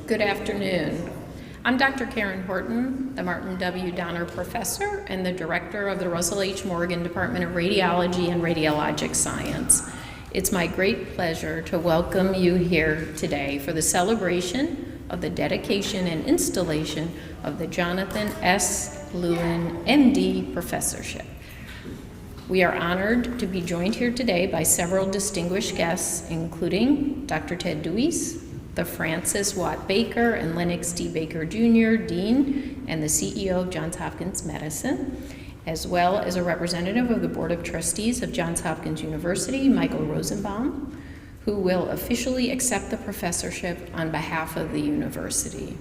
Good afternoon. I'm Dr. Karen Horton, the Martin W. Donner Professor and the Director of the Russell H. Morgan Department of Radiology and Radiologic Science. It's my great pleasure to welcome you here today for the celebration of the dedication and installation of the Jonathan S. Lewin, MD Professorship. We are honored to be joined here today by several distinguished guests, including Dr. Ted Duis, the Francis Watt Baker and Lennox D. Baker Jr., Dean and the CEO of Johns Hopkins Medicine, as well as a representative of the Board of Trustees of Johns Hopkins University, Michael Rosenbaum, who will officially accept the professorship on behalf of the university.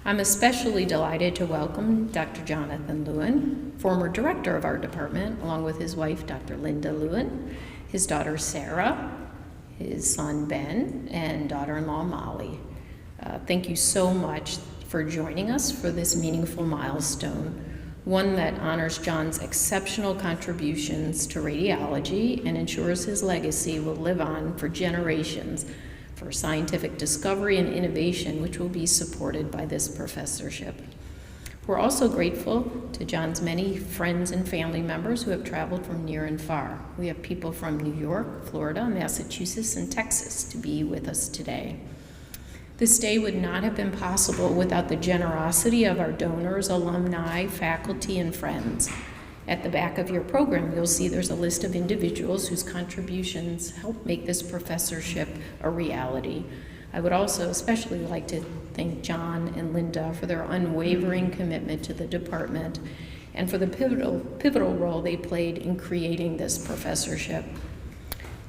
I'm especially delighted to welcome Dr. Jonathan Lewin, former director of our department, along with his wife, Dr. Linda Lewin, his daughter, Sarah, his son, Ben, and daughter-in-law, Molly. Thank you so much for joining us for this meaningful milestone, one that honors John's exceptional contributions to radiology and ensures his legacy will live on for generations for scientific discovery and innovation, which will be supported by this professorship. We're also grateful to John's many friends and family members who have traveled from near and far. We have people from New York, Florida, Massachusetts, and Texas to be with us today. This day would not have been possible without the generosity of our donors, alumni, faculty, and friends. At the back of your program, you'll see there's a list of individuals whose contributions help make this professorship a reality. I would also especially like to thank John and Linda for their unwavering commitment to the department and for the pivotal role they played in creating this professorship.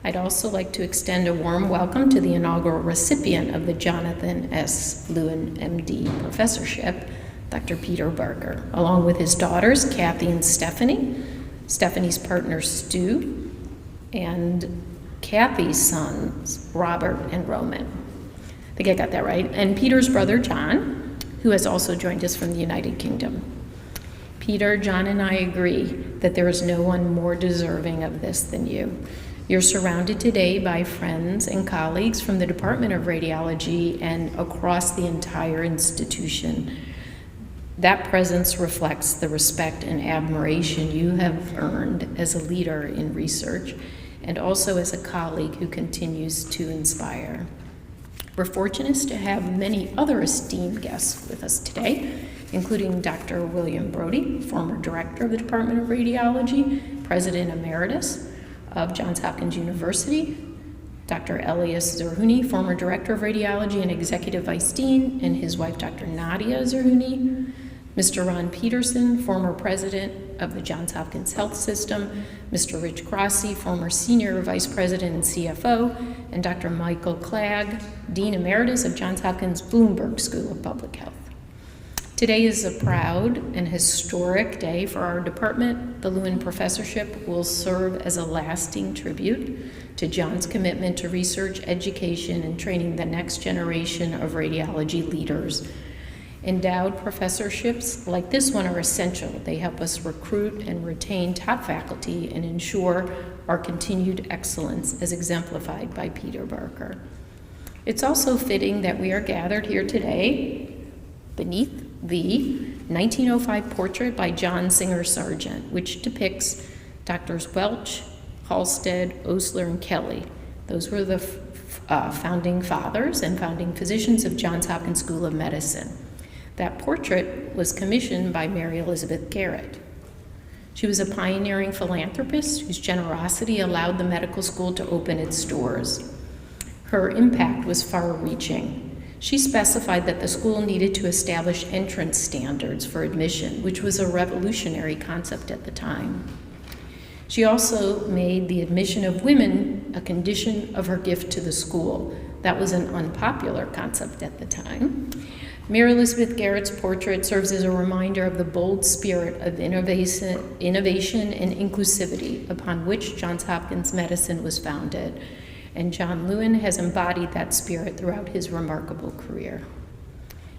I'd also like to extend a warm welcome to the inaugural recipient of the Jonathan S. Lewin, MD Professorship, Dr. Peter Barker, along with his daughters, Kathy and Stephanie, Stephanie's partner, Stu, and Kathy's sons, Robert and Roman. I think I got that right. And Peter's brother, John, who has also joined us from the United Kingdom. Peter, John, and I agree that there is no one more deserving of this than you. You're surrounded today by friends and colleagues from the Department of Radiology and across the entire institution. That presence reflects the respect and admiration you have earned as a leader in research and also as a colleague who continues to inspire. We're fortunate to have many other esteemed guests with us today, including Dr. William Brody, former director of the Department of Radiology, president emeritus of Johns Hopkins University, Dr. Elias Zerhouni, former director of radiology and executive vice dean, and his wife, Dr. Nadia Zerhouni, Mr. Ron Peterson, former president of the Johns Hopkins Health System, Mr. Rich Grassi, former senior vice president and CFO, and Dr. Michael Clagg, dean emeritus of Johns Hopkins Bloomberg School of Public Health. Today is a proud and historic day for our department. The Lewin Professorship will serve as a lasting tribute to John's commitment to research, education, and training the next generation of radiology leaders. Endowed professorships like this one are essential. They help us recruit and retain top faculty and ensure our continued excellence as exemplified by Peter Barker. It's also fitting that we are gathered here today beneath the 1905 portrait by John Singer Sargent, which depicts Drs. Welch, Halstead, Osler, and Kelly. Those were the founding fathers and founding physicians of Johns Hopkins School of Medicine. That portrait was commissioned by Mary Elizabeth Garrett. She was a pioneering philanthropist whose generosity allowed the medical school to open its doors. Her impact was far-reaching. She specified that the school needed to establish entrance standards for admission, which was a revolutionary concept at the time. She also made the admission of women a condition of her gift to the school. That was an unpopular concept at the time. Mary Elizabeth Garrett's portrait serves as a reminder of the bold spirit of innovation and inclusivity upon which Johns Hopkins Medicine was founded, and John Lewin has embodied that spirit throughout his remarkable career.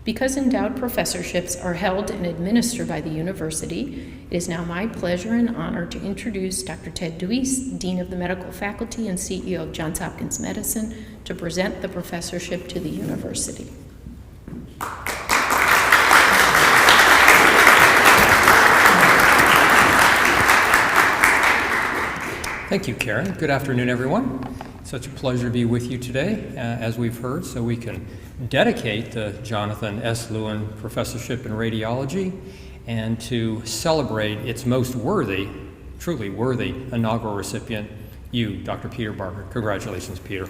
Because endowed professorships are held and administered by the university, it is now my pleasure and honor to introduce Dr. Ted Duis, Dean of the Medical Faculty and CEO of Johns Hopkins Medicine, to present the professorship to the university. Thank you, Karen. Good afternoon, everyone. Such a pleasure to be with you today, as we've heard, so we can dedicate the Jonathan S. Lewin Professorship in Radiology and to celebrate its most worthy, truly worthy, inaugural recipient, you, Dr. Peter Barker. Congratulations, Peter.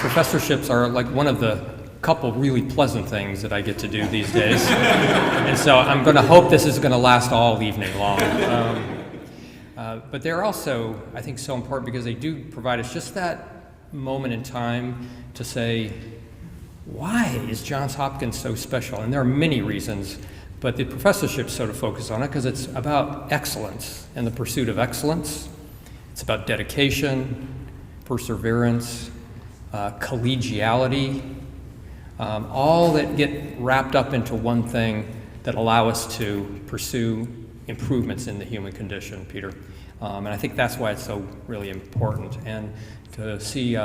Professorships are like one of the couple really pleasant things that I get to do these days. And so I'm going to hope this is going to last all evening long. But they're also, I think, so important because they do provide us just that moment in time to say, why is Johns Hopkins so special? And there are many reasons, but the professorship sort of focus on it because it's about excellence and the pursuit of excellence. It's about dedication, perseverance, collegiality, all that get wrapped up into one thing that allow us to pursue improvements in the human condition, Peter. And I think that's why it's so really important. And to see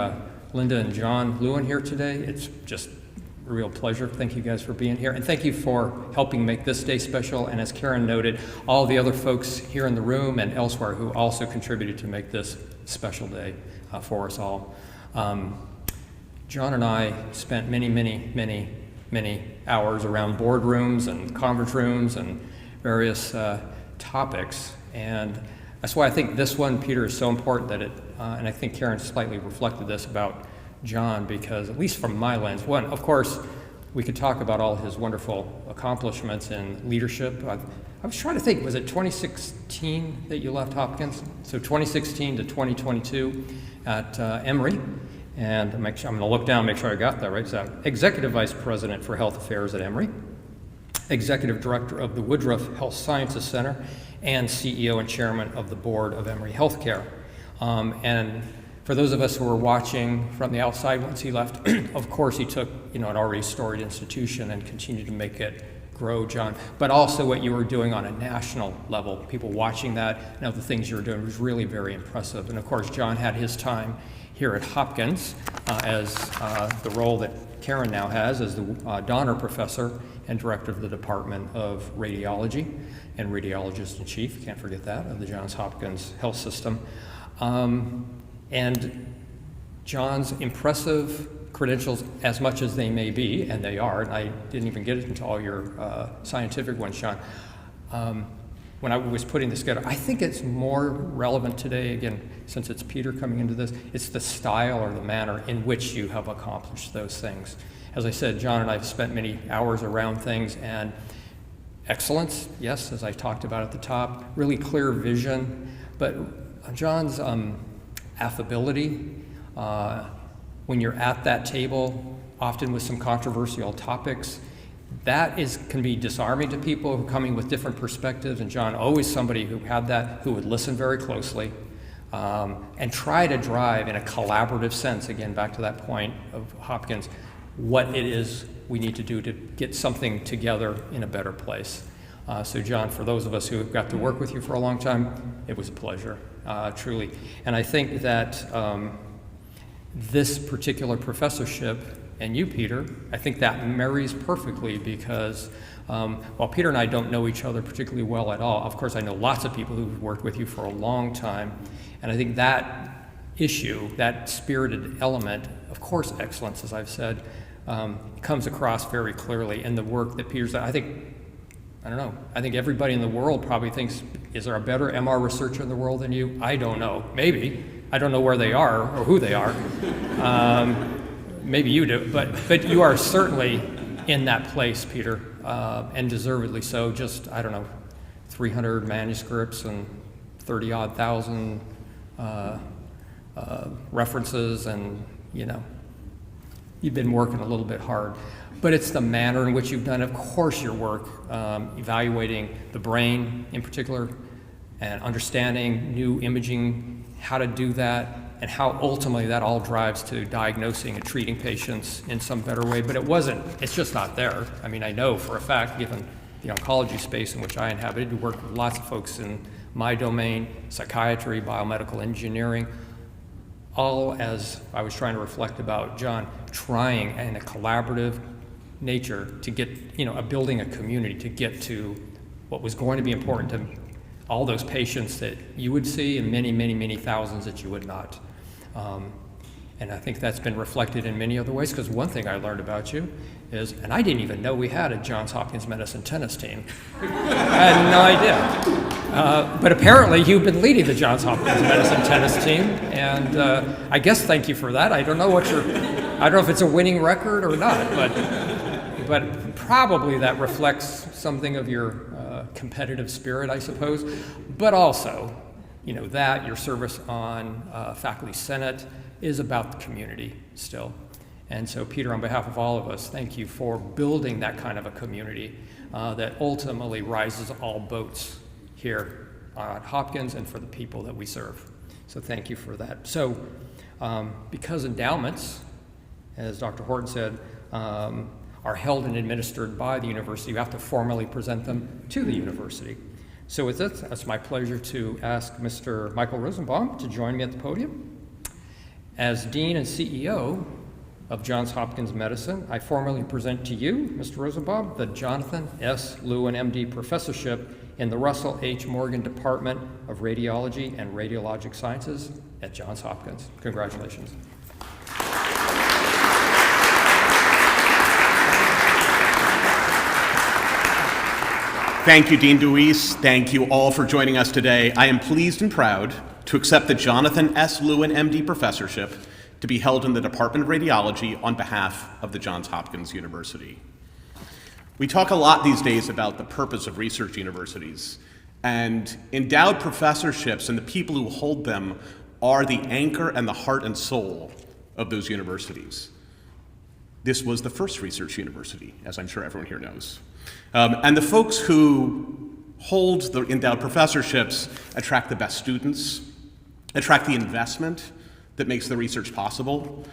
Linda and John Lewin here today, it's just a real pleasure. Thank you guys for being here. And thank you for helping make this day special. And as Karen noted, all the other folks here in the room and elsewhere who also contributed to make this special day for us all. John and I spent many hours around boardrooms and conference rooms and various topics. And that's why I think this one, Peter, is so important that and I think Karen slightly reflected this about John, because at least from my lens, one, of course, we could talk about all his wonderful accomplishments in leadership. I was trying to think, was it 2016 that you left Hopkins? So 2016 to 2022 at Emory. And I'm going to look down and make sure I got that right. So Executive Vice President for Health Affairs at Emory, Executive Director of the Woodruff Health Sciences Center, and CEO and Chairman of the Board of Emory Healthcare. And for those of us who were watching from the outside once he left, of course he took an already storied institution and continued to make it grow, John, but also what you were doing on a national level. People watching that and other things you were doing was really very impressive. And of course, John had his time here at Hopkins as the role that Karen now has as the Donner Professor and Director of the Department of Radiology and Radiologist in Chief, can't forget that, of the Johns Hopkins Health System. And John's impressive credentials, as much as they may be, and they are, and I didn't even get into all your scientific ones, John, when I was putting this together, I think it's more relevant today, again, since it's Peter coming into this, it's the style or the manner in which you have accomplished those things. As I said, John and I have spent many hours around things, and excellence, yes, as I talked about at the top, really clear vision, but John's affability, when you're at that table, often with some controversial topics, that can be disarming to people who are coming with different perspectives, and John, always somebody who had that, who would listen very closely, and try to drive in a collaborative sense, again, back to that point of Hopkins, what it is we need to do to get something together in a better place. So John, for those of us who have got to work with you for a long time, it was a pleasure, truly. And I think that this particular professorship, and you, Peter, I think that marries perfectly because while Peter and I don't know each other particularly well at all, of course I know lots of people who've worked with you for a long time, and I think that issue, that spirited element, of course excellence, as I've said, comes across very clearly in the work that Peter's done. I think everybody in the world probably thinks, is there a better MR researcher in the world than you? I don't know, maybe. I don't know where they are or who they are. Maybe you do, but you are certainly in that place, Peter, and deservedly so. Just, 300 manuscripts and 30-odd thousand references, and, you've been working a little bit hard. But it's the manner in which you've done, of course, your work, evaluating the brain in particular, and understanding new imaging, how to do that, and how ultimately that all drives to diagnosing and treating patients in some better way. But it's just not there. I mean, I know for a fact, given the oncology space in which I inhabited, to work with lots of folks in my domain, psychiatry, biomedical engineering, all as I was trying to reflect about John, trying in a collaborative nature to get, building a community to get to what was going to be important to all those patients that you would see and many, many, many thousands that you would not. And I think that's been reflected in many other ways, because one thing I learned about you is, and I didn't even know we had a Johns Hopkins Medicine tennis team. I had no idea. But apparently you've been leading the Johns Hopkins Medicine tennis team, and I guess thank you for that. I don't know if it's a winning record or not, but probably that reflects something of your competitive spirit, I suppose. But also, that your service on Faculty Senate is about the community still. And so, Peter, on behalf of all of us, thank you for building that kind of a community that ultimately rises all boats here at Hopkins and for the people that we serve. So thank you for that. So because endowments, as Dr. Horton said, are held and administered by the university, you have to formally present them to the university. So with this, it's my pleasure to ask Mr. Michael Rosenbaum to join me at the podium. As Dean and CEO of Johns Hopkins Medicine, I formally present to you, Mr. Rosenbaum, the Jonathan S. Lewin, MD Professorship in the Russell H. Morgan Department of Radiology and Radiologic Sciences at Johns Hopkins. Congratulations. Thank you, Dean Deweese. Thank you all for joining us today. I am pleased and proud to accept the Jonathan S. Lewin, MD Professorship to be held in the Department of Radiology on behalf of the Johns Hopkins University. We talk a lot these days about the purpose of research universities, and endowed professorships and the people who hold them are the anchor and the heart and soul of those universities. This was the first research university, as I'm sure everyone here knows. And the folks who hold the endowed professorships attract the best students, attract the investment that makes the research possible,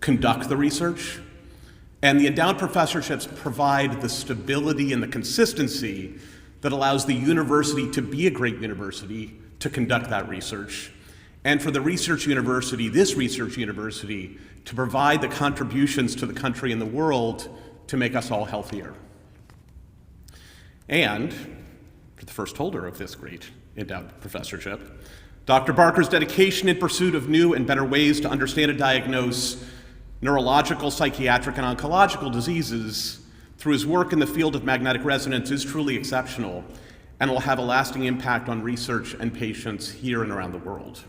conduct the research, and the endowed professorships provide the stability and the consistency that allows the university to be a great university, to conduct that research, and for the research university, this research university, to provide the contributions to the country and the world to make us all healthier. And for the first holder of this great endowed professorship, Dr. Barker's dedication in pursuit of new and better ways to understand and diagnose neurological, psychiatric, and oncological diseases through his work in the field of magnetic resonance is truly exceptional and will have a lasting impact on research and patients here and around the world.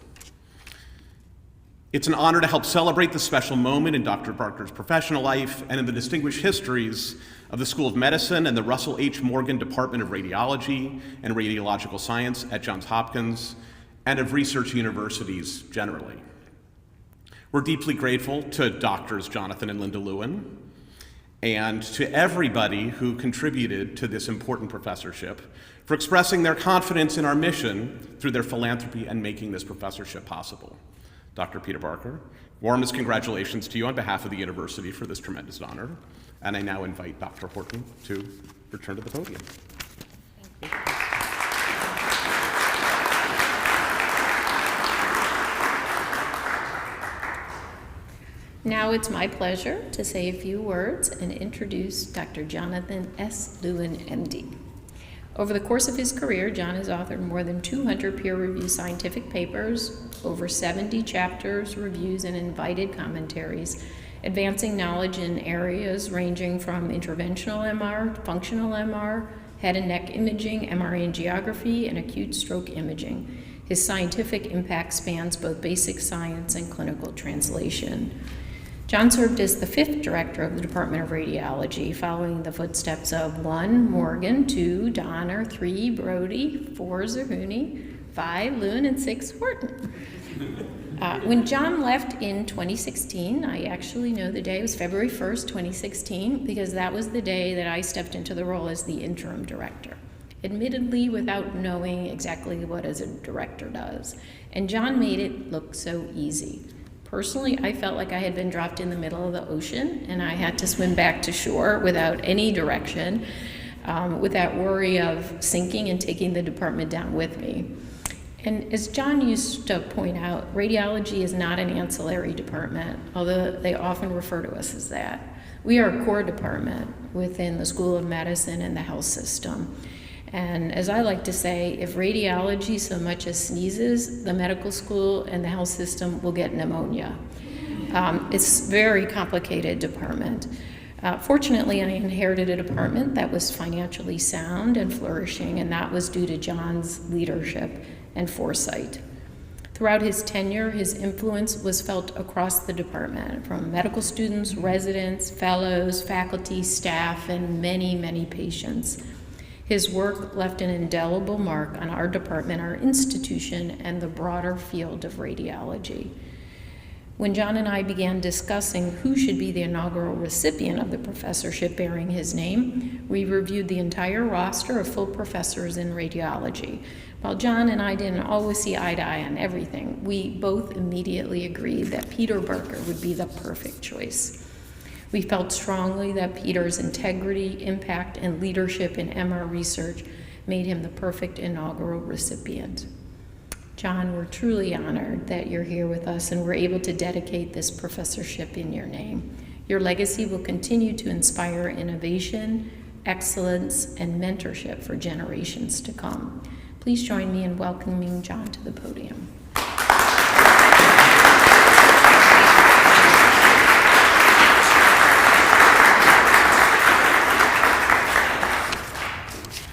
It's an honor to help celebrate this special moment in Dr. Barker's professional life and in the distinguished histories of the School of Medicine and the Russell H. Morgan Department of Radiology and Radiological Science at Johns Hopkins, and of research universities generally. We're deeply grateful to Doctors Jonathan and Linda Lewin, and to everybody who contributed to this important professorship for expressing their confidence in our mission through their philanthropy and making this professorship possible. Dr. Peter Barker, warmest congratulations to you on behalf of the university for this tremendous honor, and I now invite Dr. Horton to return to the podium. Thank you. Now it's my pleasure to say a few words and introduce Dr. Jonathan S. Lewin, MD. Over the course of his career, John has authored more than 200 peer-reviewed scientific papers, over 70 chapters, reviews, and invited commentaries, advancing knowledge in areas ranging from interventional MR, functional MR, head and neck imaging, MR angiography, and acute stroke imaging. His scientific impact spans both basic science and clinical translation. John served as the 5th director of the Department of Radiology, following the footsteps of 1, Morgan, 2, Donner, 3, Brody, 4, Zerhouni, 5, Lewin, and 6, Horton. When John left in 2016, I actually know the day, it was February 1st, 2016, because that was the day that I stepped into the role as the interim director, admittedly without knowing exactly what as a director does. And John made it look so easy. Personally, I felt like I had been dropped in the middle of the ocean and I had to swim back to shore without any direction, without worry of sinking and taking the department down with me. And as John used to point out, radiology is not an ancillary department, although they often refer to us as that. We are a core department within the School of Medicine and the health system. And as I like to say, if radiology so much as sneezes, the medical school and the health system will get pneumonia. It's a very complicated department. Fortunately, I inherited a department that was financially sound and flourishing, and that was due to John's leadership and foresight. Throughout his tenure, his influence was felt across the department, from medical students, residents, fellows, faculty, staff, and many, many patients. His work left an indelible mark on our department, our institution, and the broader field of radiology. When John and I began discussing who should be the inaugural recipient of the professorship bearing his name, we reviewed the entire roster of full professors in radiology. While John and I didn't always see eye to eye on everything, we both immediately agreed that Peter Barker would be the perfect choice. We felt strongly that Peter's integrity, impact, and leadership in MR research made him the perfect inaugural recipient. John, we're truly honored that you're here with us and we're able to dedicate this professorship in your name. Your legacy will continue to inspire innovation, excellence, and mentorship for generations to come. Please join me in welcoming John to the podium.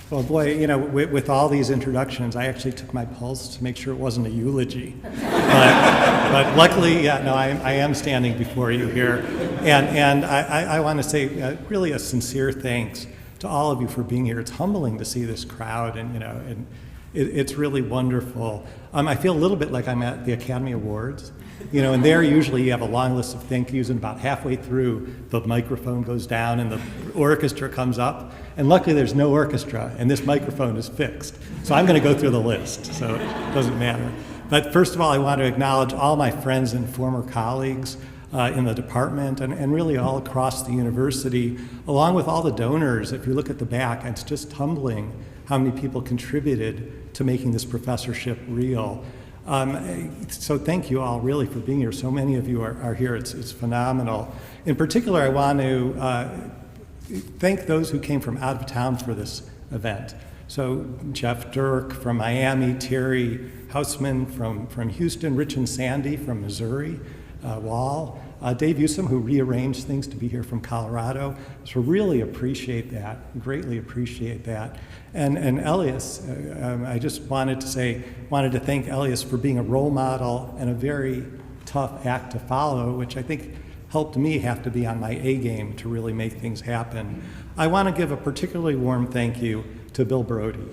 Well, boy, you know, with all these introductions, I actually took my pulse to make sure it wasn't a eulogy. But luckily, yeah, no, I am standing before you here. And I want to say really a sincere thanks to all of you for being here. It's humbling to see this crowd, and, you know, and it's really wonderful. I feel a little bit like I'm at the Academy Awards. You know, and there usually you have a long list of thank yous, and about halfway through, the microphone goes down and the orchestra comes up. And luckily there's no orchestra, and this microphone is fixed. So I'm going to go through the list, so it doesn't matter. But first of all, I want to acknowledge all my friends and former colleagues in the department and really all across the university, along with all the donors. If you look at the back, it's just humbling how many people contributed to making this professorship real. So thank you all really for being here. So many of you are here. It's phenomenal. In particular, I want to thank those who came from out of town for this event. So Jeff Dirk from Miami, Terry Hausman from Houston, Rich and Sandy from Missouri, Wall, Dave Usum, who rearranged things to be here from Colorado. So really appreciate that, greatly appreciate that. And Elias, I just wanted to thank Elias for being a role model and a very tough act to follow, which I think helped me have to be on my A game to really make things happen. I want to give a particularly warm thank you to Bill Brody,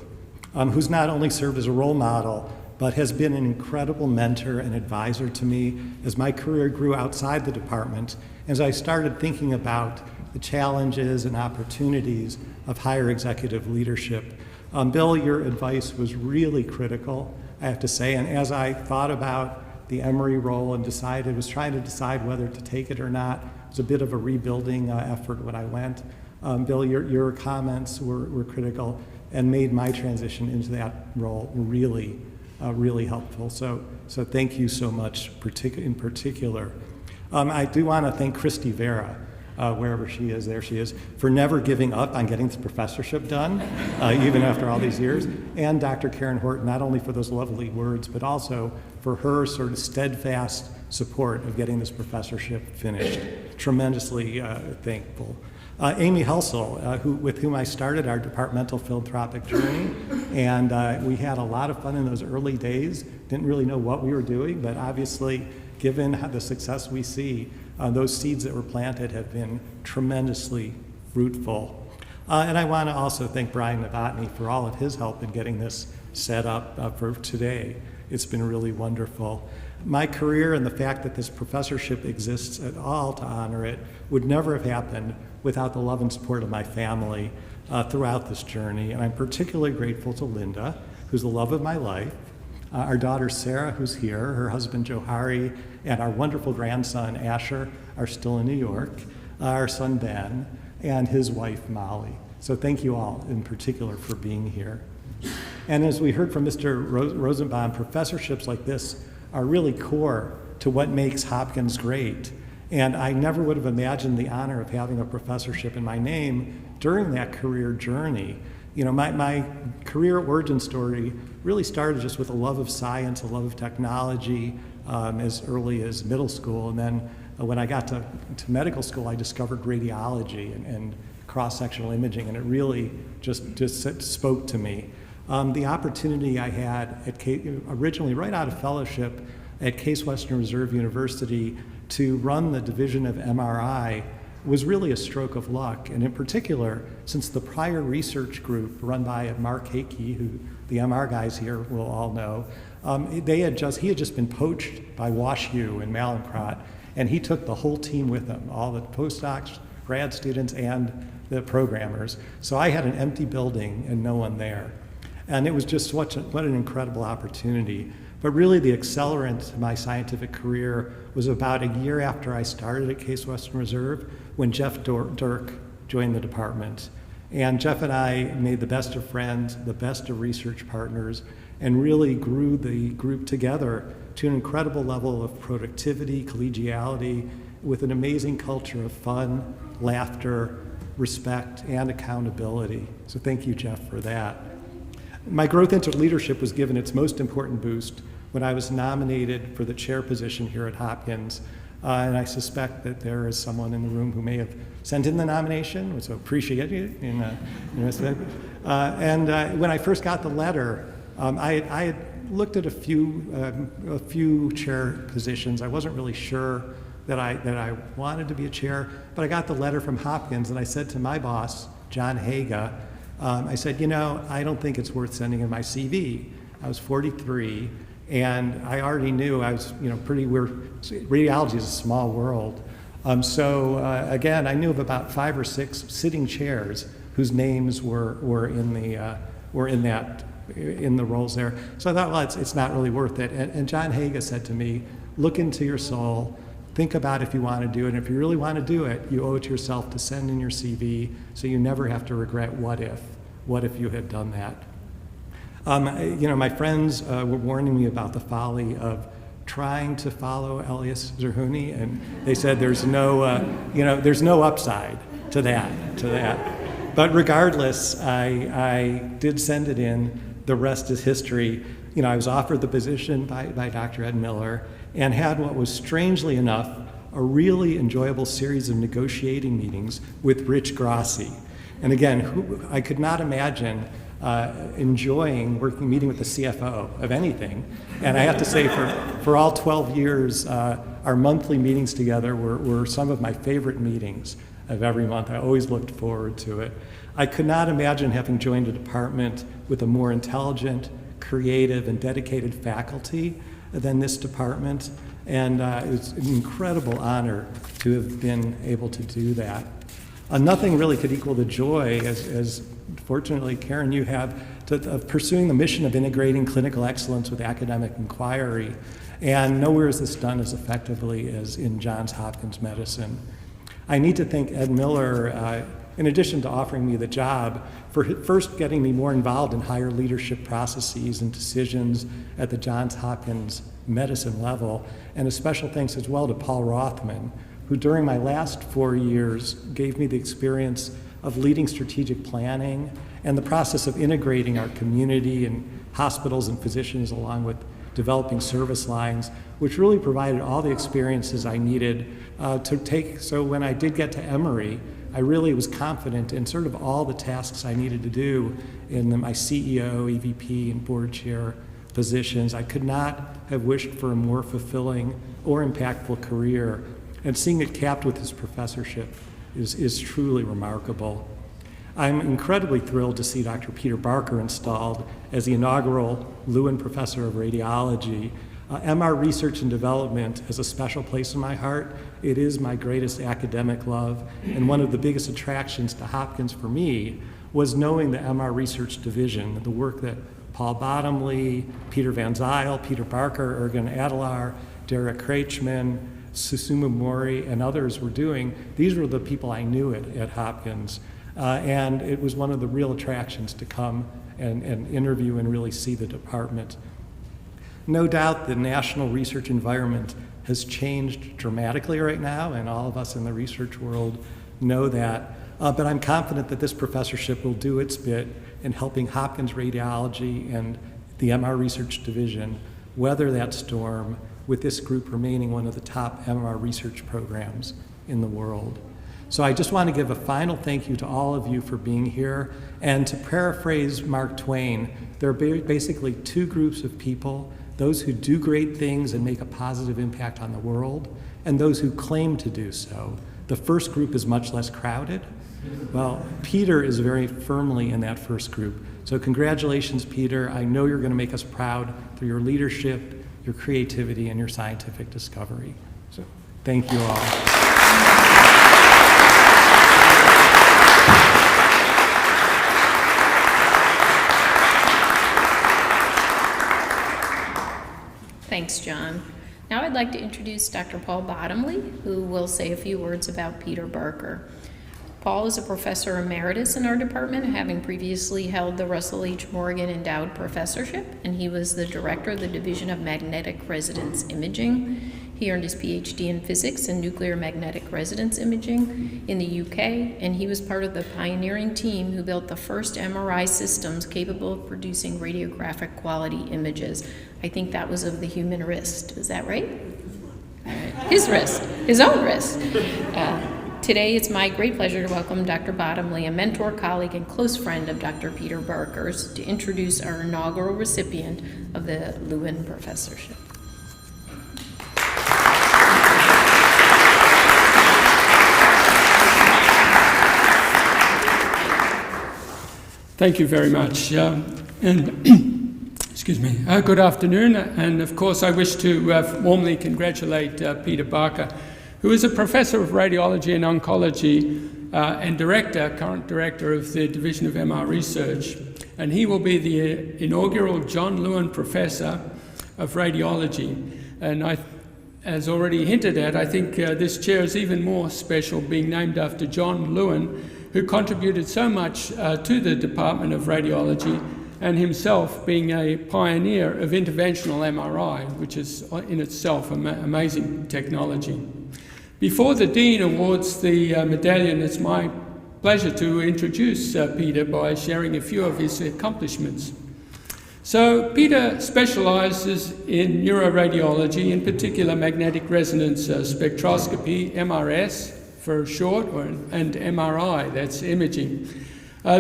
who's not only served as a role model, but has been an incredible mentor and advisor to me as my career grew outside the department, as I started thinking about the challenges and opportunities of higher executive leadership. Bill, your advice was really critical, I have to say, and as I thought about the Emory role and was trying to decide whether to take it or not, it was a bit of a rebuilding effort when I went. Bill, your comments were critical and made my transition into that role really helpful. So thank you so much in particular. I do want to thank Christy Vera, wherever she is, there she is, for never giving up on getting this professorship done, even after all these years, and Dr. Karen Horton, not only for those lovely words, but also for her sort of steadfast support of getting this professorship finished. Tremendously thankful. Amy Helsel, with whom I started our departmental philanthropic journey, and we had a lot of fun in those early days. Didn't really know what we were doing, but obviously, given the success we see, those seeds that were planted have been tremendously fruitful. And I want to also thank Brian Novotny for all of his help in getting this set up for today. It's been really wonderful. My career and the fact that this professorship exists at all to honor it would never have happened without the love and support of my family throughout this journey. And I'm particularly grateful to Linda, who's the love of my life, our daughter Sarah, who's here, her husband Johari, and our wonderful grandson Asher are still in New York, our son Ben, and his wife Molly. So thank you all in particular for being here. And as we heard from Mr. Rosenbaum, professorships like this are really core to what makes Hopkins great. And I never would have imagined the honor of having a professorship in my name during that career journey. You know, my career origin story really started just with a love of science, a love of technology as early as middle school. And then when I got to medical school, I discovered radiology and cross-sectional imaging, and it really just spoke to me. The opportunity I had originally right out of fellowship at Case Western Reserve University to run the division of MRI was really a stroke of luck. And in particular, since the prior research group run by Mark Hakey, who the MR guys here will all know, he had just been poached by WashU in Mallinckrodt, and he took the whole team with him, all the postdocs, grad students, and the programmers. So I had an empty building and no one there. And it was just what an incredible opportunity. But really the accelerant to my scientific career was about a year after I started at Case Western Reserve when Jeff Dirk joined the department. And Jeff and I made the best of friends, the best of research partners, and really grew the group together to an incredible level of productivity, collegiality, with an amazing culture of fun, laughter, respect, and accountability. So thank you, Jeff, for that. My growth into leadership was given its most important boost when I was nominated for the chair position here at Hopkins. And I suspect that there is someone in the room who may have sent in the nomination, so appreciate it. When I first got the letter, I had looked at a few chair positions. I wasn't really sure that I wanted to be a chair, but I got the letter from Hopkins, and I said to my boss, John Haga, I said, I don't think it's worth sending in my CV. I was 43, and I already knew I was, radiology is a small world. Again, I knew of about 5 or 6 sitting chairs whose names were in the roles there. So I thought, well, it's not really worth it. And John Haga said to me, look into your soul, think about if you want to do it. And if you really want to do it, you owe it to yourself to send in your CV so you never have to regret what if you had done that. My friends were warning me about the folly of trying to follow Elias Zerhouni, and they said there's no upside to that. But regardless, I did send it in. The rest is history. I was offered the position by Dr. Ed Miller and had what was, strangely enough, a really enjoyable series of negotiating meetings with Rich Grassi. And again, I could not imagine enjoying meeting with the CFO of anything. And I have to say, for all 12 years, our monthly meetings together were some of my favorite meetings of every month. I always looked forward to it. I could not imagine having joined a department with a more intelligent, creative, and dedicated faculty than this department. And it was an incredible honor to have been able to do that. Nothing really could equal the joy, as fortunately, Karen, you have, of pursuing the mission of integrating clinical excellence with academic inquiry. And nowhere is this done as effectively as in Johns Hopkins Medicine. I need to thank Ed Miller, in addition to offering me the job, for first getting me more involved in higher leadership processes and decisions at the Johns Hopkins Medicine level, and a special thanks as well to Paul Rothman, who during my last 4 years gave me the experience of leading strategic planning and the process of integrating our community and hospitals and physicians along with developing service lines, which really provided all the experiences I needed to take. So when I did get to Emory, I really was confident in sort of all the tasks I needed to do in my CEO, EVP, and board chair positions. I could not have wished for a more fulfilling or impactful career. And seeing it capped with his professorship is truly remarkable. I'm incredibly thrilled to see Dr. Peter Barker installed as the inaugural Lewin Professor of Radiology. MR research and development has a special place in my heart. It is my greatest academic love, and one of the biggest attractions to Hopkins for me was knowing the MR research division, the work that Paul Bottomley, Peter Van Zyl, Peter Barker, Ergen Adelar, Derek Kreichman, Susuma Mori, and others were doing. These were the people I knew at Hopkins. And it was one of the real attractions to come and interview and really see the department. No doubt the national research environment has changed dramatically right now, and all of us in the research world know that. But I'm confident that this professorship will do its bit in helping Hopkins Radiology and the MR Research Division weather that storm, with this group remaining one of the top MR research programs in the world. So I just want to give a final thank you to all of you for being here. And to paraphrase Mark Twain, there are basically two groups of people: those who do great things and make a positive impact on the world, and those who claim to do so. The first group is much less crowded. Well, Peter is very firmly in that first group. So congratulations, Peter. I know you're going to make us proud through your leadership, your creativity, and your scientific discovery. So thank you all. Thanks, John. Now I'd like to introduce Dr. Paul Bottomley, who will say a few words about Peter Barker. Paul is a professor emeritus in our department, having previously held the Russell H. Morgan Endowed Professorship, and he was the director of the Division of Magnetic Resonance Imaging. He earned his PhD in physics and nuclear magnetic resonance imaging in the UK, and he was part of the pioneering team who built the first MRI systems capable of producing radiographic quality images. I think that was of the human wrist. Is that right? His wrist, his own wrist. Today, it's my great pleasure to welcome Dr. Bottomley, a mentor, colleague, and close friend of Dr. Peter Barker's, to introduce our inaugural recipient of the Lewin Professorship. Thank you very much. Excuse me. Good afternoon. And of course, I wish to warmly congratulate Peter Barker, who is a professor of radiology and oncology and current director of the Division of MR Research. And he will be the inaugural John Lewin Professor of Radiology. And as already hinted at, I think this chair is even more special, being named after John Lewin, who contributed so much to the Department of Radiology, and himself being a pioneer of interventional MRI, which is in itself amazing technology. Before the Dean awards the medallion, it's my pleasure to introduce Peter by sharing a few of his accomplishments. So Peter specializes in neuroradiology, in particular magnetic resonance spectroscopy, MRS for short, and MRI, that's imaging.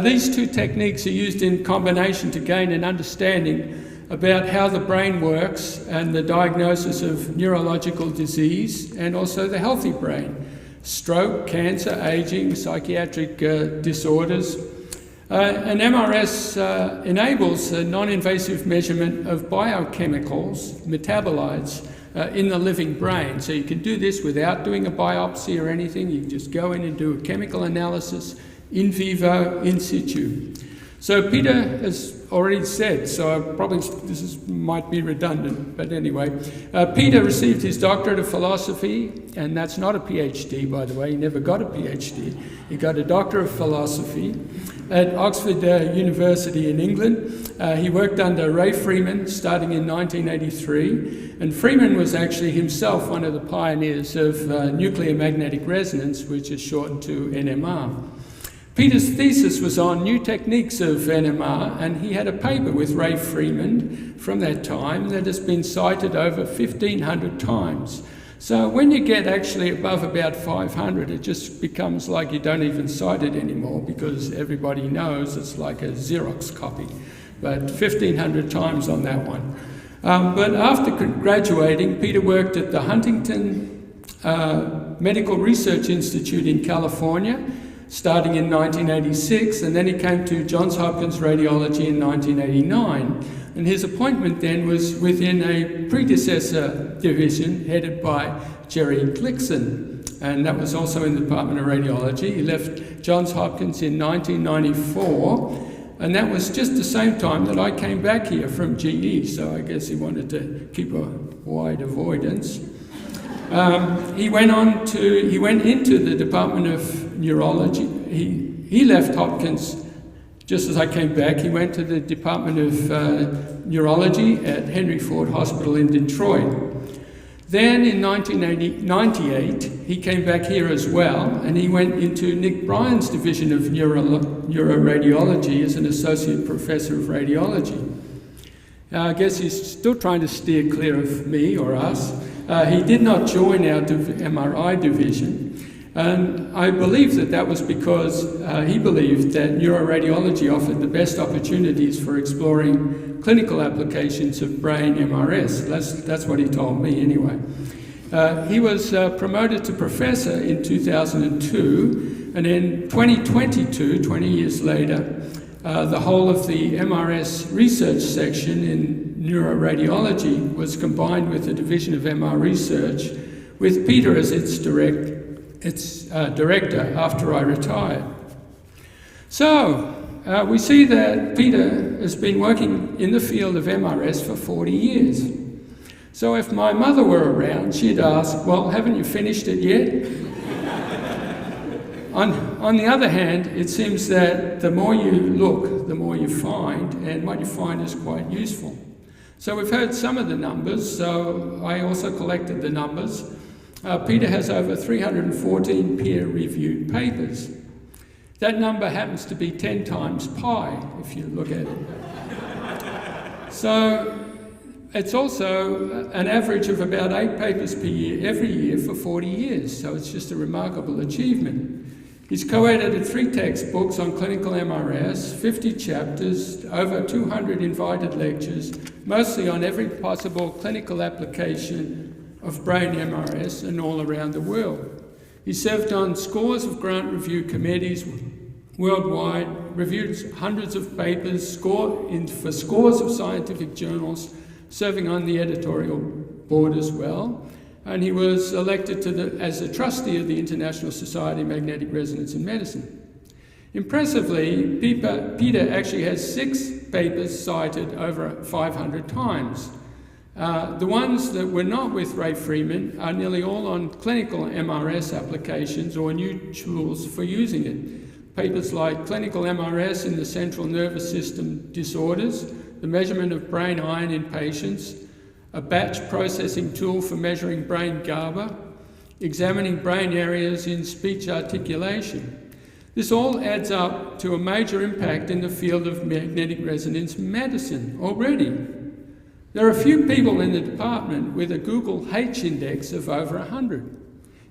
These two techniques are used in combination to gain an understanding about how the brain works and the diagnosis of neurological disease, and also the healthy brain, stroke, cancer, aging, psychiatric disorders. And MRS enables a non-invasive measurement of biochemicals, metabolites, in the living brain. So you can do this without doing a biopsy or anything. You can just go in and do a chemical analysis in vivo, in situ. So Peter has already said, so might be redundant, but anyway. Peter received his doctorate of philosophy, and that's not a PhD, by the way. He never got a PhD. He got a doctor of philosophy at Oxford University in England. He worked under Ray Freeman starting in 1983, and Freeman was actually himself one of the pioneers of nuclear magnetic resonance, which is shortened to NMR. Peter's thesis was on new techniques of NMR, and he had a paper with Ray Freeman from that time that has been cited over 1,500 times. So when you get actually above about 500, it just becomes like you don't even cite it anymore, because everybody knows it's like a Xerox copy. But 1,500 times on that one. But after graduating, Peter worked at the Huntington Medical Research Institute in California, starting in 1986, and then he came to Johns Hopkins Radiology in 1989. And his appointment then was within a predecessor division headed by Jerry Glickson, and that was also in the Department of Radiology. He left Johns Hopkins in 1994, and that was just the same time that I came back here from GE, so I guess he wanted to keep a wide avoidance. He went into the Department of Neurology. He left Hopkins just as I came back. He went to the Department of Neurology at Henry Ford Hospital in Detroit. Then in 1998, he came back here as well, and he went into Nick Bryan's division of neuroradiology as an associate professor of radiology. I guess he's still trying to steer clear of me or us. He did not join our MRI division, and I believe that was because he believed that neuroradiology offered the best opportunities for exploring clinical applications of brain MRS. That's what he told me anyway. He was promoted to professor in 2002, and in 2022, 20 years later, the whole of the MRS research section in neuroradiology was combined with the division of MR research, with Peter as its director after I retired. So, we see that Peter has been working in the field of MRS for 40 years. So if my mother were around, she'd ask, well, haven't you finished it yet? On the other hand, it seems that the more you look, the more you find, and what you find is quite useful. So we've heard some of the numbers, so I also collected the numbers. Peter has over 314 peer-reviewed papers. That number happens to be 10 times pi, if you look at it. So it's also an average of about 8 papers per year, every year for 40 years, so it's just a remarkable achievement. He's co-edited 3 textbooks on clinical MRS, 50 chapters, over 200 invited lectures, mostly on every possible clinical application of brain MRS and all around the world. He served on scores of grant review committees worldwide, reviewed hundreds of papers for scores of scientific journals, serving on the editorial board as well. And he was elected as a trustee of the International Society of Magnetic Resonance in Medicine. Impressively, Peter actually has 6 papers cited over 500 times. The ones that were not with Ray Freeman are nearly all on clinical MRS applications or new tools for using it. Papers like clinical MRS in the central nervous system disorders, the measurement of brain iron in patients, a batch processing tool for measuring brain GABA, examining brain areas in speech articulation. This all adds up to a major impact in the field of magnetic resonance medicine already. There are few people in the department with a Google H index of over 100.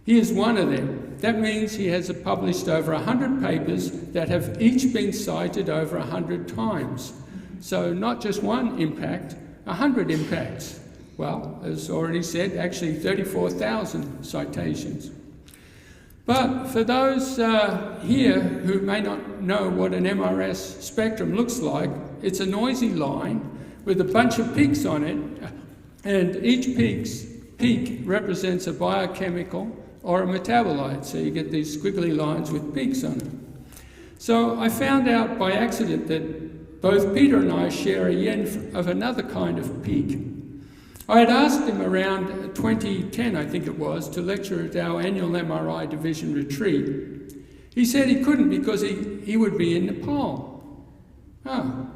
He is one of them. That means he has published over 100 papers that have each been cited over 100 times. So not just one impact, 100 impacts. Well, as already said, actually 34,000 citations. But for those here who may not know what an MRS spectrum looks like, it's a noisy line with a bunch of peaks on it, and each peak represents a biochemical or a metabolite, so you get these squiggly lines with peaks on it. So I found out by accident that both Peter and I share a yen of another kind of peak. I had asked him around 2010, I think it was, to lecture at our annual MRI division retreat. He said he couldn't because he would be in Nepal. Oh.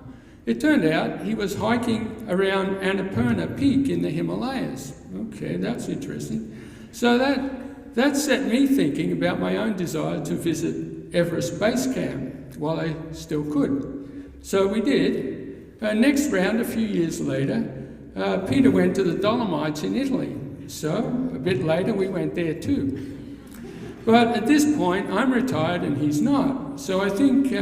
It turned out he was hiking around Annapurna Peak in the Himalayas. Okay, that's interesting. So that set me thinking about my own desire to visit Everest Base Camp while I still could. So we did. Next round, a few years later, Peter went to the Dolomites in Italy. So a bit later, we went there too. But at this point, I'm retired and he's not. So I think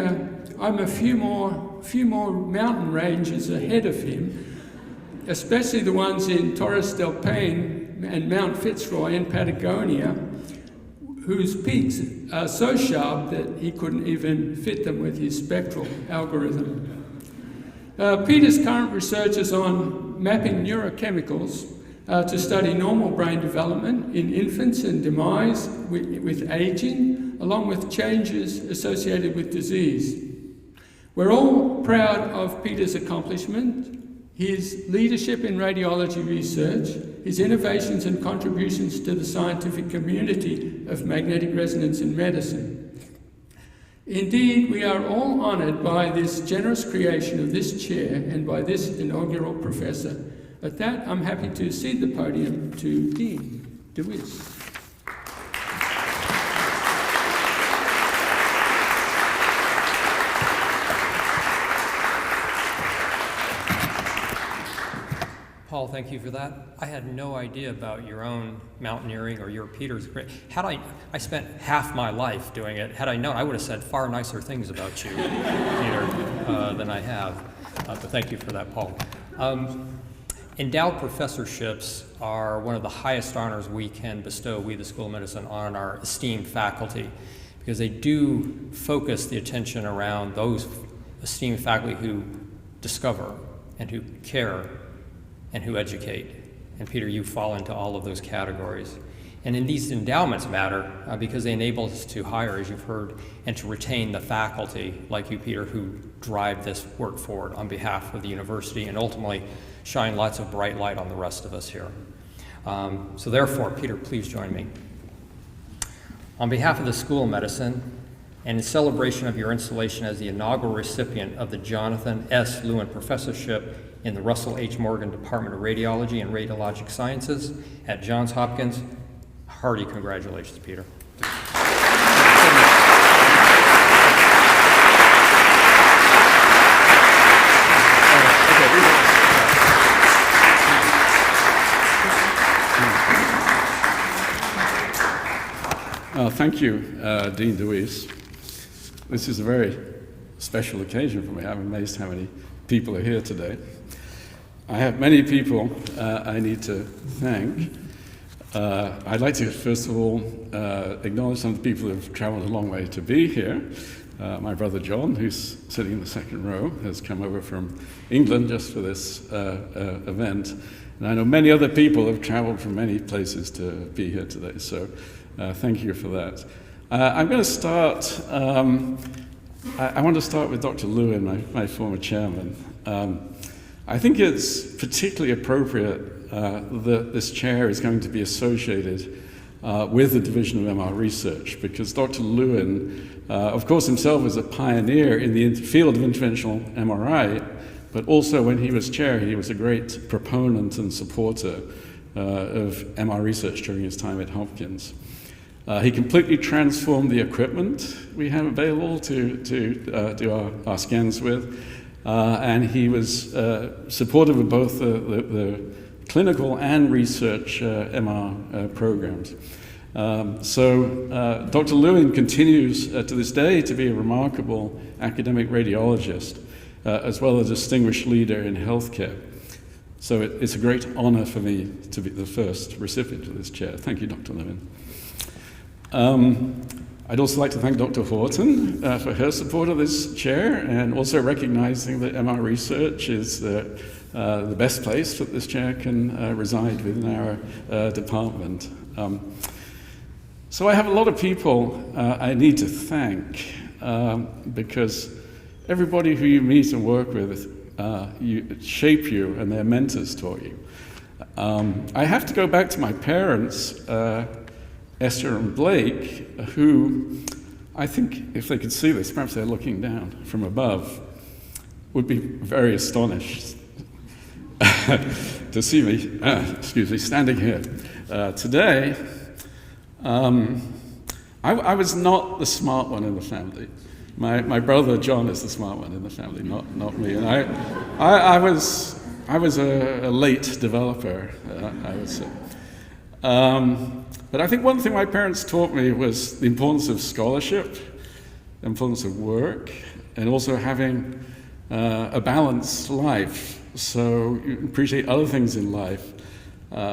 I'm a few more mountain ranges ahead of him, especially the ones in Torres del Paine and Mount Fitzroy in Patagonia, whose peaks are so sharp that he couldn't even fit them with his spectral algorithm. Peter's current research is on mapping neurochemicals to study normal brain development in infants and demise with aging, along with changes associated with disease. We're all proud of Peter's accomplishment, his leadership in radiology research, his innovations and contributions to the scientific community of magnetic resonance in medicine. Indeed, we are all honoured by this generous creation of this chair and by this inaugural professor. At that, I'm happy to cede the podium to Dean DeWeese. Paul, thank you for that. I had no idea about your own mountaineering or your Peter's. I spent half my life doing it. Had I known, I would have said far nicer things about you, Peter, than I have. But thank you for that, Paul. Endowed professorships are one of the highest honors we can bestow, we the School of Medicine, on our esteemed faculty, because they do focus the attention around those esteemed faculty who discover and who care and who educate. And Peter, you fall into all of those categories. And in these endowments matter because they enable us to hire, as you've heard, and to retain the faculty, like you, Peter, who drive this work forward on behalf of the university and ultimately shine lots of bright light on the rest of us here. So therefore, Peter, please join me. On behalf of the School of Medicine, and in celebration of your installation as the inaugural recipient of the Jonathan S. Lewin Professorship in the Russell H. Morgan Department of Radiology and Radiologic Sciences at Johns Hopkins, hearty congratulations, Peter. Thank you, Dean DeWeese. This is a very special occasion for me. I'm amazed how many people are here today. I have many people I need to thank. I'd like to, first of all, acknowledge some of the people who have traveled a long way to be here. My brother John, who's sitting in the second row, has come over from England just for this event. And I know many other people have traveled from many places to be here today, so thank you for that. I'm going to start, I want to start with Dr. Lewin, my former chairman. I think it's particularly appropriate that this chair is going to be associated with the Division of MR Research, because Dr. Lewin, of course, himself was a pioneer in the field of interventional MRI, but also when he was chair, he was a great proponent and supporter of MR research during his time at Hopkins. He completely transformed the equipment we have available to do our scans with, and he was supportive of both the clinical and research MR programs. So Dr. Lewin continues to this day to be a remarkable academic radiologist, as well as a distinguished leader in healthcare. So it's a great honor for me to be the first recipient of this chair. Thank you, Dr. Lewin. I'd also like to thank Dr. Horton for her support of this chair, and also recognizing that MR research is the best place that this chair can reside within our department. So I have a lot of people I need to thank, because everybody who you meet and work with shape you, and their mentors taught you. I have to go back to my parents, Esther and Blake, who I think if they could see this, perhaps they're looking down from above, would be very astonished to see me, standing here today. I was not the smart one in the family. My brother John is the smart one in the family, not me. And I was a late developer, I would say. But I think one thing my parents taught me was the importance of scholarship, the importance of work, and also having a balanced life. So you appreciate other things in life,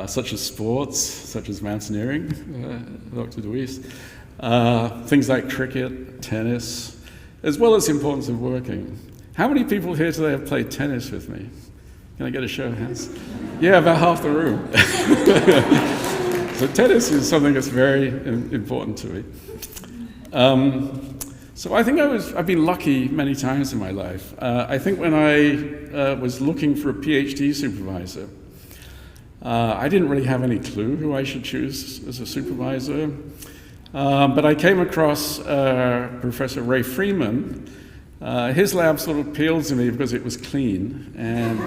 such as sports, such as mountaineering, Dr. DeWeese, things like cricket, tennis, as well as the importance of working. How many people here today have played tennis with me? Can I get a show of hands? Yeah, about half the room. So tennis is something that's very important to me. So I think I've been lucky many times in my life. I think when I was looking for a PhD supervisor, I didn't really have any clue who I should choose as a supervisor. But I came across Professor Ray Freeman. His lab sort of appealed to me because it was clean, and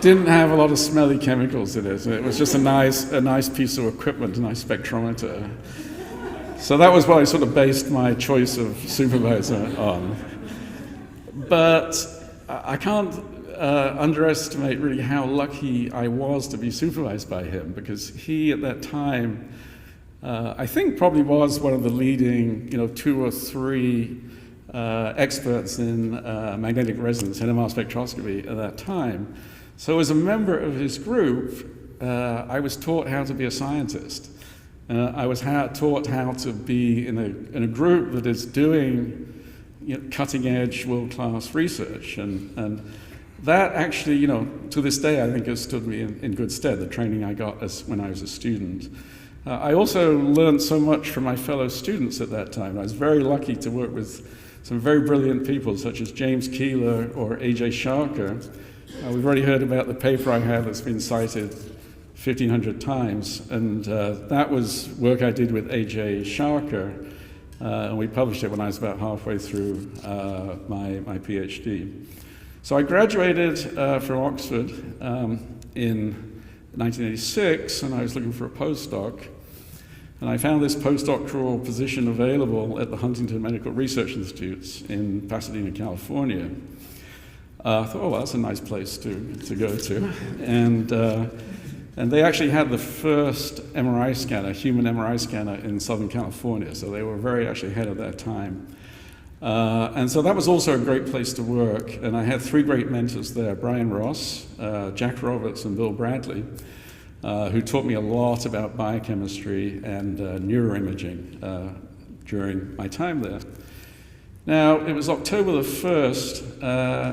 didn't have a lot of smelly chemicals in it. It was just a nice piece of equipment, a nice spectrometer. So that was what I sort of based my choice of supervisor on. But I can't underestimate really how lucky I was to be supervised by him, because he, at that time, I think probably was one of the leading, 2 or 3 experts in magnetic resonance, NMR spectroscopy at that time. So as a member of his group, I was taught how to be a scientist. I was taught how to be in a group that is doing cutting-edge, world-class research. And that actually, to this day, I think has stood me in good stead, the training I got when I was a student. I also learned so much from my fellow students at that time. I was very lucky to work with some very brilliant people, such as James Keeler or A.J. Sharker. We've already heard about the paper I have that's been cited 1,500 times, and that was work I did with A.J. Sharker, and we published it when I was about halfway through my PhD. So I graduated from Oxford in 1986, and I was looking for a postdoc. And I found this postdoctoral position available at the Huntington Medical Research Institute in Pasadena, California. I thought, well, that's a nice place to go to. And they actually had the first MRI scanner, human MRI scanner in Southern California, so they were very actually ahead of their time. And so that was also a great place to work, and I had 3 great mentors there, Brian Ross, Jack Roberts, and Bill Bradley, who taught me a lot about biochemistry and neuroimaging during my time there. Now, it was October the 1st,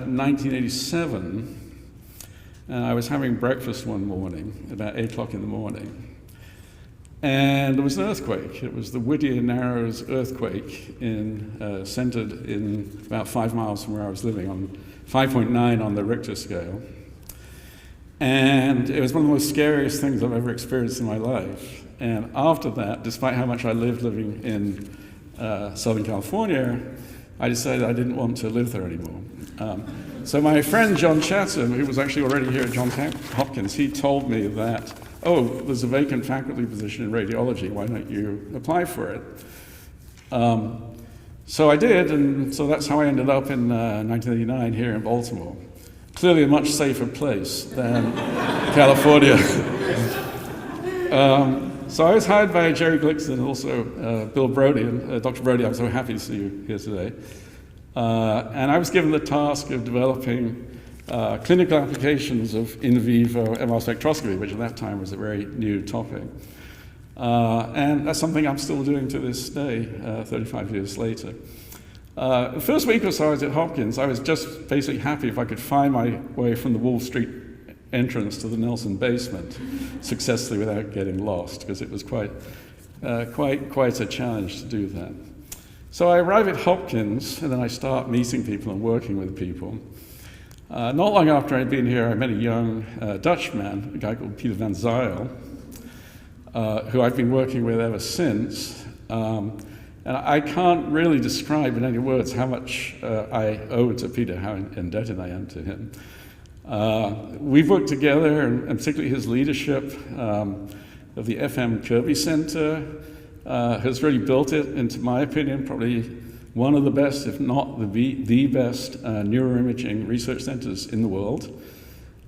1987, and I was having breakfast one morning, about 8 o'clock in the morning, and there was an earthquake. It was the Whittier Narrows earthquake centered in about 5 miles from where I was living, on 5.9 on the Richter scale. And it was one of the most scariest things I've ever experienced in my life. And after that, despite how much I lived living in Southern California, I decided I didn't want to live there anymore. So my friend John Chatham, who was actually already here at Johns Hopkins, he told me that, oh, there's a vacant faculty position in radiology, why don't you apply for it? So I did, and so that's how I ended up in 1989 here in Baltimore. Clearly a much safer place than California. So I was hired by Jerry Glickson and also Bill Brody, and Dr. Brody, I'm so happy to see you here today. And I was given the task of developing clinical applications of in vivo MR spectroscopy, which at that time was a very new topic. And that's something I'm still doing to this day, 35 years later. The first week or so I was at Hopkins, I was just basically happy if I could find my way from the Wall Street entrance to the Nelson basement successfully without getting lost, because it was quite a challenge to do that. So I arrive at Hopkins, and then I start meeting people and working with people. Not long after I'd been here, I met a young Dutchman, a guy called Peter van Zyl, who I've been working with ever since. And I can't really describe in any words how much I owe to Peter, how indebted I am to him. We've worked together, and particularly his leadership of the FM Kirby Center has really built it, into my opinion, probably one of the best, if not the best, neuroimaging research centers in the world.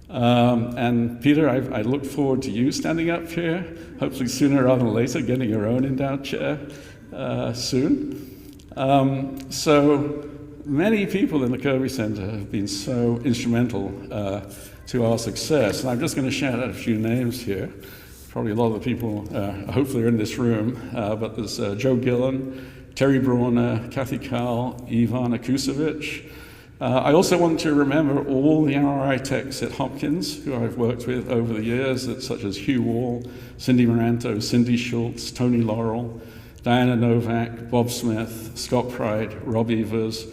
And Peter, I look forward to you standing up here, hopefully sooner rather than later, getting your own endowed chair soon. So many people in the Kirby Center have been so instrumental to our success. And I'm just going to shout out a few names here. Probably a lot of the people hopefully are in this room, but there's Joe Gillen, Terry Brauner, Kathy Kahl, Ivan Akusevich. I also want to remember all the MRI techs at Hopkins who I've worked with over the years, such as Hugh Wall, Cindy Moranto, Cindy Schultz, Tony Laurel, Diana Novak, Bob Smith, Scott Pride, Rob Evers,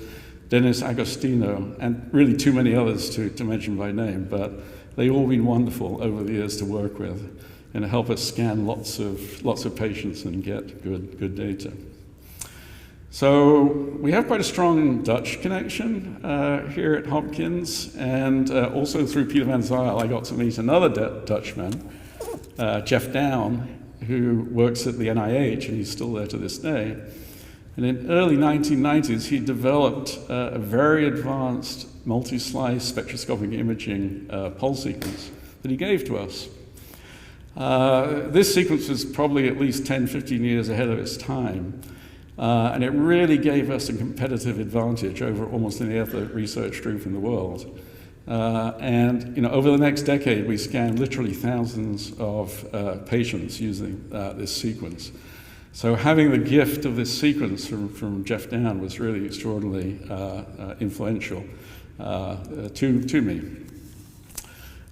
Dennis Agostino, and really too many others to mention by name, but they've all been wonderful over the years to work with and help us scan lots of patients and get good data. So we have quite a strong Dutch connection here at Hopkins, and also through Peter van Zyl, I got to meet another Dutchman, Jeff Down, who works at the NIH, and he's still there to this day. And in early 1990s, he developed a very advanced multi-slice spectroscopic imaging pulse sequence that he gave to us. This sequence was probably at least 10, 15 years ahead of its time. And it really gave us a competitive advantage over almost any other research group in the world. And over the next decade, we scanned literally thousands of patients using this sequence. So having the gift of this sequence from Jeff Down was really extraordinarily influential to me.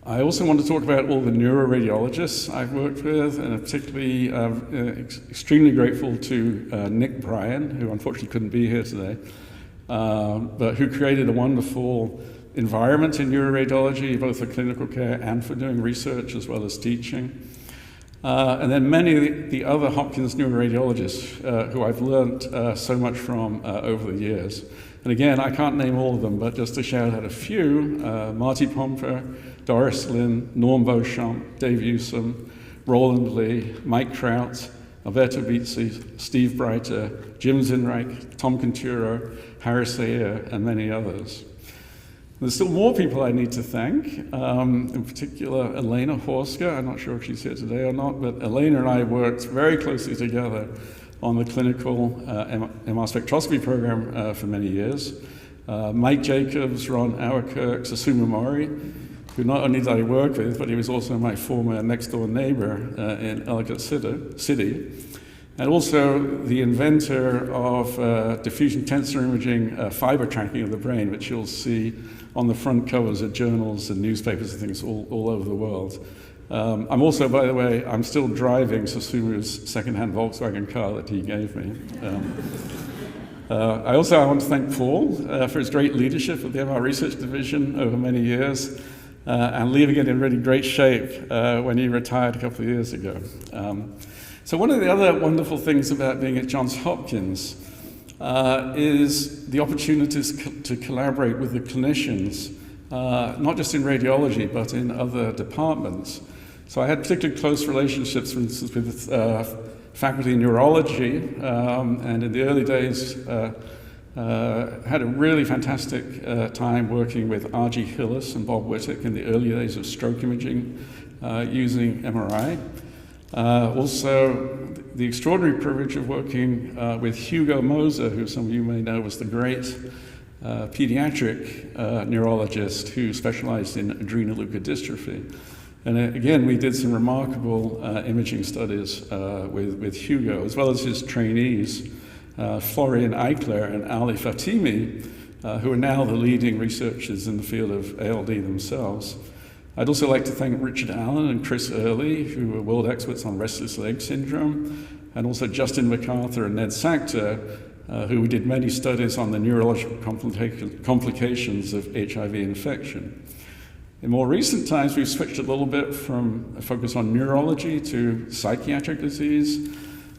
I also want to talk about all the neuroradiologists I've worked with, and particularly extremely grateful to Nick Bryan, who unfortunately couldn't be here today, but who created a wonderful environment in neuroradiology, both for clinical care and for doing research as well as teaching. And then many of the other Hopkins neuroradiologists who I've learned so much from over the years. And again, I can't name all of them, but just to shout out a few, Marty Pomper, Doris Lynn, Norm Beauchamp, Dave Newsom, Roland Lee, Mike Trout, Alberto Bizzi, Steve Breiter, Jim Zinreich, Tom Conturo, Harris Ayer, and many others. There's still more people I need to thank, in particular Elena Horska. I'm not sure if she's here today or not, but Elena and I worked very closely together on the clinical MR spectroscopy program for many years. Mike Jacobs, Ron Auerkirk, Sasuma Mori, who not only did I work with, but he was also my former next-door neighbor in Ellicott City, and also the inventor of diffusion tensor imaging fiber tracking of the brain, which you'll see on the front covers of journals and newspapers and things all over the world. I'm also, by the way, I'm still driving Sasuma's second-hand Volkswagen car that he gave me. I want to thank Paul for his great leadership of the MR Research Division over many years, and leaving it in really great shape when he retired a couple of years ago. So one of the other wonderful things about being at Johns Hopkins is the opportunities to collaborate with the clinicians, not just in radiology, but in other departments. So I had particularly close relationships, for instance, with faculty in neurology, and in the early days had a really fantastic time working with R.G. Hillis and Bob Wittick in the early days of stroke imaging using MRI. Also, the extraordinary privilege of working with Hugo Moser, who some of you may know was the great pediatric neurologist who specialized in adrenoleukodystrophy. And again, we did some remarkable imaging studies with Hugo, as well as his trainees, Florian Eichler and Ali Fatimi, who are now the leading researchers in the field of ALD themselves. I'd also like to thank Richard Allen and Chris Early, who are world experts on restless leg syndrome, and also Justin MacArthur and Ned Sachter, who we did many studies on the neurological complications of HIV infection. In more recent times, we've switched a little bit from a focus on neurology to psychiatric disease.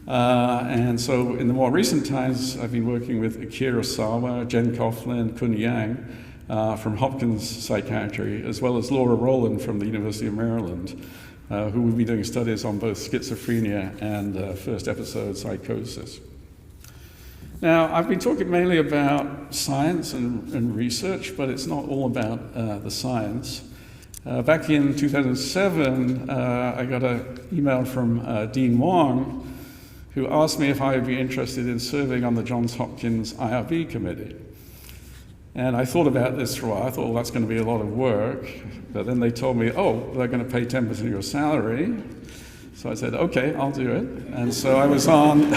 And so in the more recent times, I've been working with Akira Sawa, Jen Coughlin, Kun Yang from Hopkins Psychiatry, as well as Laura Rowland from the University of Maryland, who will be doing studies on both schizophrenia and first episode psychosis. Now, I've been talking mainly about science and research, but it's not all about the science. Back in 2007, I got an email from Dean Wong, who asked me if I would be interested in serving on the Johns Hopkins IRB committee. And I thought about this for a while. I thought, well, that's going to be a lot of work. But then they told me, oh, they're going to pay 10% of your salary. So I said, okay, I'll do it. And so I was on the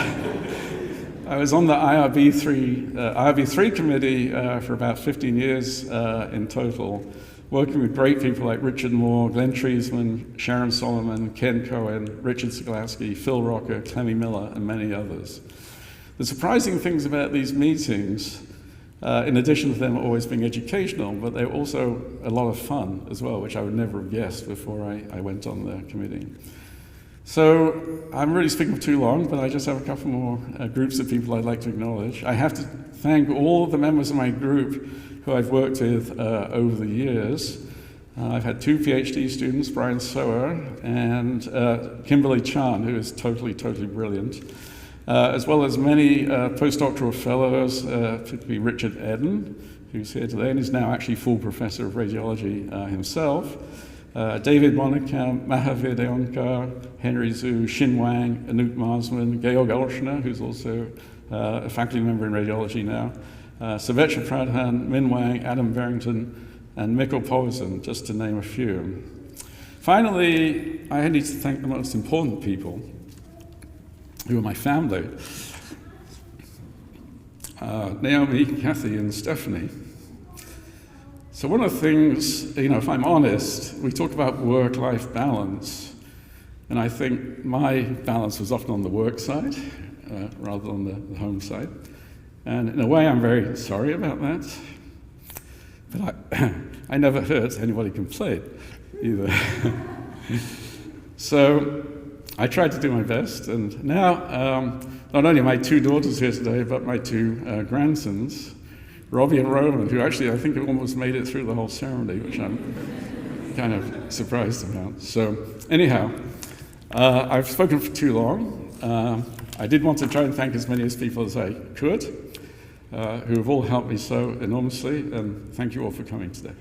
IRB3 committee for about 15 years in total, working with great people like Richard Moore, Glenn Treisman, Sharon Solomon, Ken Cohen, Richard Zaglaski, Phil Rocker, Clemmy Miller, and many others. The surprising things about these meetings, in addition to them always being educational, but they're also a lot of fun as well, which I would never have guessed before I went on the committee. So I'm really speaking for too long, but I just have a couple more groups of people I'd like to acknowledge. I have to thank all the members of my group who I've worked with over the years. I've had 2 PhD students, Brian Sower and Kimberly Chan, who is totally brilliant, as well as many postdoctoral fellows, particularly Richard Eden, who's here today and is now actually full professor of radiology himself. David Monacamp, Mahavir Deonkar, Henry Zhu, Xin Wang, Anoop Marsman, Georg Olschner, who's also a faculty member in radiology now, Savetcha Pradhan, Min Wang, Adam Barrington, and Mikkel Poulsen, just to name a few. Finally, I need to thank the most important people, who are my family. Naomi, Kathy, and Stephanie. So one of the things, if I'm honest, we talk about work-life balance, and I think my balance was often on the work side rather than the home side. And in a way, I'm very sorry about that. But I never heard anybody complain either. So I tried to do my best, and now not only my 2 daughters here today, but my 2 grandsons, Robbie and Roman, who actually I think almost made it through the whole ceremony, which I'm kind of surprised about. So anyhow, I've spoken for too long. I did want to try and thank as many people as I could, who have all helped me so enormously, and thank you all for coming today.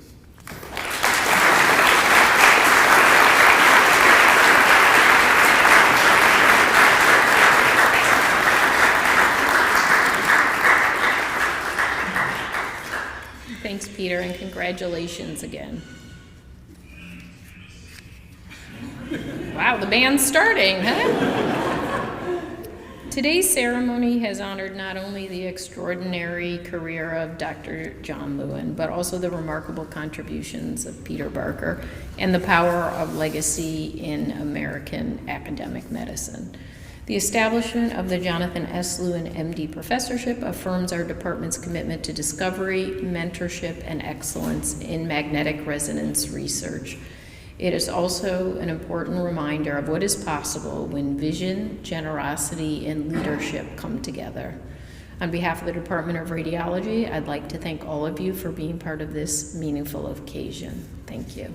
Thanks, Peter, and congratulations again. Wow, the band's starting, huh? Today's ceremony has honored not only the extraordinary career of Dr. John Lewin, but also the remarkable contributions of Peter Barker and the power of legacy in American academic medicine. The establishment of the Jonathan S. Lewin, MD Professorship affirms our department's commitment to discovery, mentorship, and excellence in magnetic resonance research. It is also an important reminder of what is possible when vision, generosity, and leadership come together. On behalf of the Department of Radiology, I'd like to thank all of you for being part of this meaningful occasion. Thank you.